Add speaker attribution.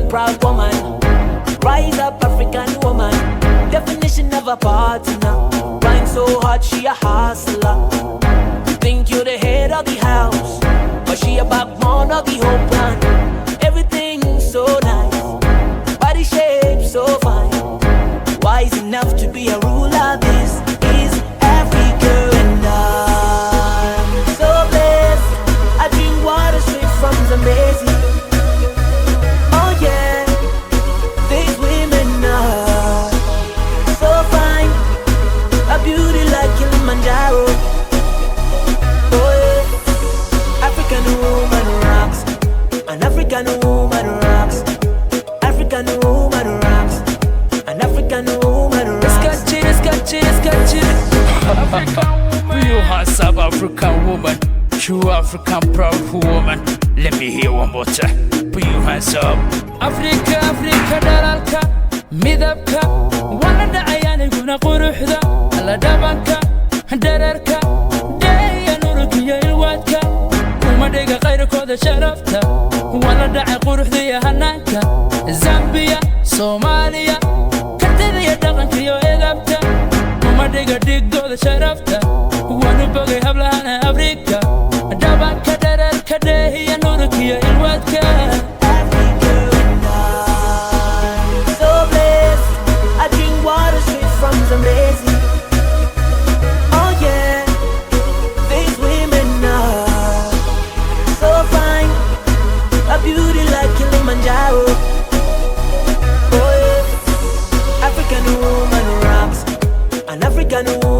Speaker 1: proud woman. Rise up, African woman. Definition of a partner. Rhyme so hard, she a hustler. Think you're the head of the house, but she a backbone of the whole plan. Everything so nice, body shape so fine. Wise enough to be a ruler. This is Africa, and I'm so blessed. I drink water straight from Zambezi. Oh yeah, these women are so fine, a beauty like Kilimanjaro. Oh yeah, African woman rocks, an African woman rocks, African woman rocks, an African woman rocks. Scotch it.
Speaker 2: You are South African woman, true African proud woman. Let me hear one more time. Put your hands up. Africa dalalka, midabka, walada ayani guna quruxda, alla dabanka, dararka, daya nurukiya ilwadka, kuma dhiga qayrkooda sharafta, walada quruxda iyo hanaanka, Zambia, Soomaaliya, kartida iyo dhaqanka iyo edabta, kuma dhiga dhigooda sharafta, waanu bogay hablahana Afrika, dabanka, dararka, daya nurukiya ilwadka.
Speaker 1: From Zambezi. Oh yeah, these women are so fine, a beauty like Kilimanjaro. Oh yeah, African woman rocks, an African woman